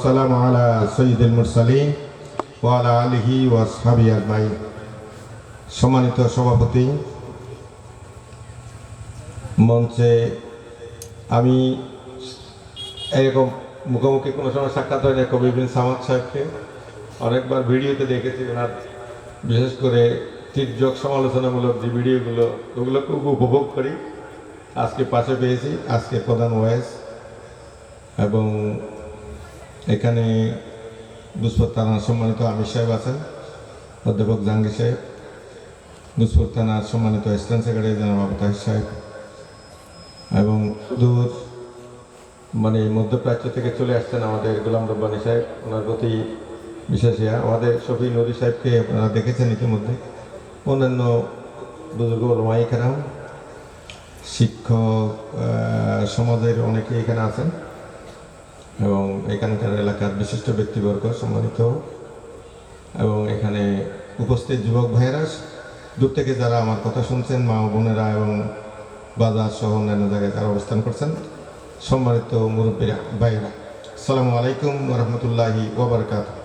ওয়াসসালামু আলা সাইয়্যিদিল মুরসালিন ওয়া আলা আলিহি ওয়া আসহাবিহি আজমাইন। সম্মানিত সভাপতি, মঞ্চে আমি এরকম মুখোমুখি কোনো সময় সাক্ষাৎ হয় না কবি বিন সামাদ সাহেবকে অনেকবার ভিডিওতে দেখেছি। ওনার বিশেষ করে তির্যক সমালোচনামূলক যে ভিডিওগুলো ওগুলো খুব উপভোগ করি। আজকে পাশে পেয়েছি, আজকে প্রধান ওয়াইজ, এবং এখানে গুজপুর থানার সম্মানিত আমির সাহেব আছেন, অধ্যাপক জাহাঙ্গীর সাহেব, গুজপুর থানার সম্মানিত অ্যাসিস্ট্যান্ট সেক্রেটারি জনাব আবু তাহের সাহেব, এবং দূর মধ্যপ্রাচ্য থেকে চলে আসছেন আমাদের গোলাম রব্বানী সাহেব, ওনার প্রতি বিশেষ আমাদের শফি নদী সাহেবকে আপনারা দেখেছেন ইতিমধ্যে, অন্যান্য বুজুর্গ ওলামায়ে কেরাম, শিক্ষক সমাজের অনেকে এখানে আছেন, এবং এখানকার এলাকার বিশিষ্ট ব্যক্তিবর্গ সম্মানিত, এবং এখানে উপস্থিত যুবক ভাইয়েরা, দূর থেকে যারা আমার কথা শুনছেন, মা বোনেরা এবং বাজার সহ অন্যান্য জায়গায় যারা অবস্থান করছেন, সম্মানিত মুরব্বীরা ভাইয়েরা, আসসালামু আলাইকুম ওয়া রাহমাতুল্লাহি ওয়া বারাকাতুহু।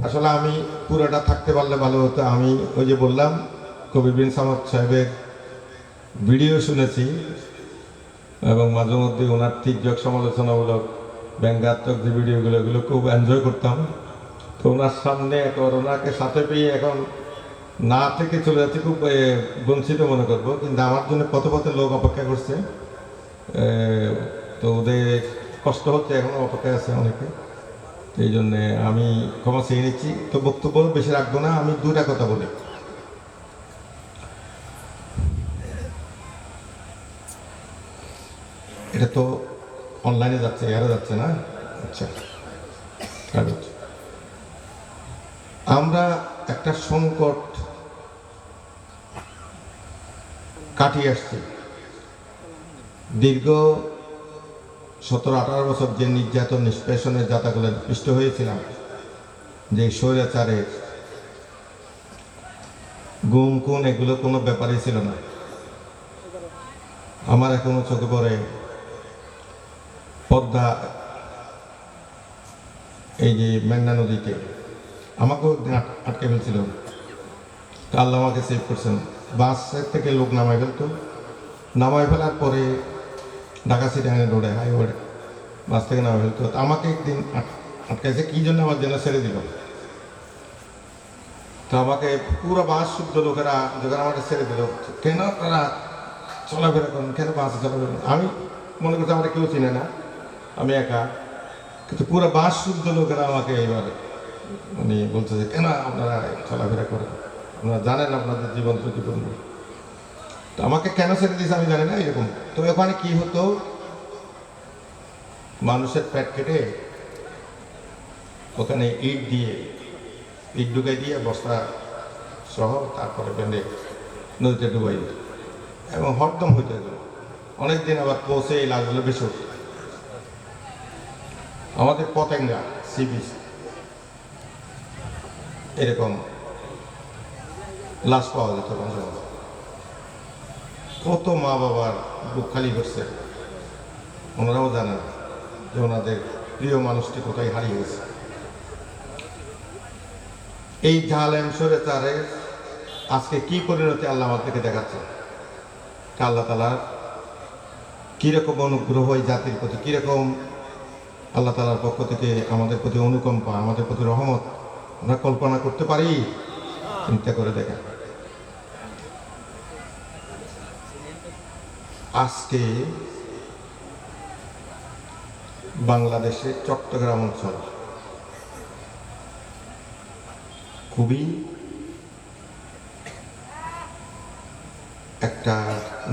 আসলে আমি পুরোটা থাকতে পারলে ভালো হতো। আমি ওই যে বললাম কবি বিন সামাদ সাহেবের ভিডিও শুনেছি এবং মাঝে মধ্যে ওনার তির্যক সমালোচনামূলক ব্যঙ্গাত্মক যে ভিডিওগুলো এগুলো খুব এনজয় করতাম। তো ওনার সামনে এখন ওনাকে সাথে পেয়ে এখন না থেকে চলে যাচ্ছে, খুব বঞ্চিত মনে করবো। কিন্তু আমার জন্য পথে পথে লোক অপেক্ষা করছে, তো ওদের কষ্ট হচ্ছে, এখনও অপেক্ষায় আছে অনেকে। এই জন্যে আমি ক্ষমা চেয়ে নিচ্ছি। তো বক্তব্য বেশি রাখবো না, আমি দুটা কথা বলি। এটা তো অনলাইনে যাচ্ছে, এরা যাচ্ছে না? আচ্ছা, আমরা একটা সংকট কাটিয়ে আসছি। দীর্ঘ 17-18 বছর যে নির্যাতন নিষ্পেষণের যাতাগুলো পৃষ্ঠ হয়েছিলাম, যে স্বৈরাচারের গুম খুন এগুলো কোনো ব্যাপারই ছিল না। আমার এখনো চোখে পড়ে পদ্মা, এই যে মেঘনা নদীতে আমাকেও আটকে ফেলছিল, আল্লাহ আমাকে সেভ করছেন। বাসের থেকে লোক নামাই ফেলতো, নামাই ফেলার পরে ঢাকা সিটি রোডে হাইওয়ে বাস থেকে নামাই ফেলতো। আমাকে একদিন আটকাইছে, কী জন্য আমার জন্য ছেড়ে দিল। তো আমাকে পুরো বাস শুদ্ধ লোকেরা যখন আমাকে ছেড়ে দিল, কেন তারা চলাফেরা করেন, কেন বাসে চলাফেরা করেন, আমি মনে করছি আমাকে কেউ চিনে না, আমি একা। কিন্তু পুরো বাস শুদ্ধ লোকেরা আমাকে এইবার বলছে যে কেন আপনারা চলাফেরা করেন, আপনারা জানেন আপনাদের জীবন ঝুঁকিপূর্ণ। তো আমাকে কেন ছেড়ে দিয়েছে আমি জানি না, এরকম। তো ওখানে কি হতো, মানুষের পেট কেটে ওখানে ইট ঢুকাই দিয়ে বস্তা সহ তারপরে বেঁধে নদীতে ডুবাই দিত, এবং হরদম হইতে গেল অনেকদিন। আবার পৌঁছে এই লাশগুলো বেশি হতো। আমাদের পতেঙ্গা সি বিচ এরকম লাশ পাওয়া যেত। কত মা বাবার বুক খালি করছে, ওনারাও জানেন যে ওনাদের প্রিয় মানুষটি কোথায় হারিয়ে গেছে। এই জালেম স্বৈরাচারের আজকে কি পরিণতি আল্লাহ আমাদেরকে দেখাচ্ছে। আল্লাহ তাআলার কীরকম অনুগ্রহ এই জাতির প্রতি, কীরকম আল্লাহ তাআলার পক্ষ থেকে আমাদের প্রতি অনুকম্পা, আমাদের প্রতি রহমত আমরা কল্পনা করতে পারি? চিন্তা করে দেখেন। আজকে বাংলাদেশের চট্টগ্রাম অঞ্চল খুবই একটা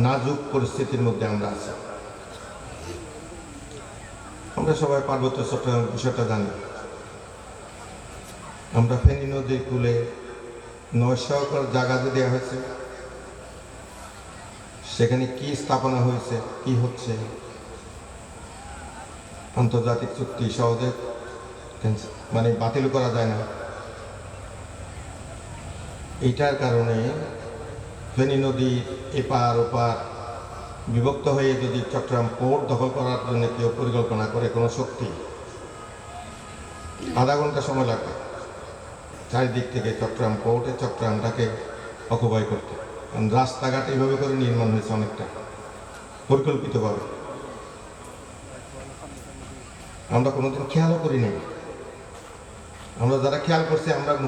নাজুক পরিস্থিতির মধ্যে আমরা আছি। আমরা সবাই পার্বত্য চট্টগ্রাম বিষয়টা জানি। আমরা ফেনী নদীর কূলে 900 একর জায়গা দেওয়া হয়েছে, সেখানে কি স্থাপনা হয়েছে, কি হচ্ছে, আন্তর্জাতিক চুক্তি সহজে বাতিল করা যায় না। এইটার কারণে ফেনী নদীর এপার ওপার বিভক্ত হয়ে যদি চট্টগ্রাম পোর্ট দখল করার জন্য কেউ পরিকল্পনা করে কোনো শক্তি, আধা ঘন্টা সময় লাগবে চারিদিক থেকে চট্টগ্রাম পোর্টে চট্টগ্রামটাকে অকুপাই করতে। কারণ রাস্তাঘাট এইভাবে করে নির্মাণ হয়েছে অনেকটা পরিকল্পিতভাবে, আমরা কোনোদিন খেয়ালও করি নাই। আমরা যারা খেয়াল করছি আমরা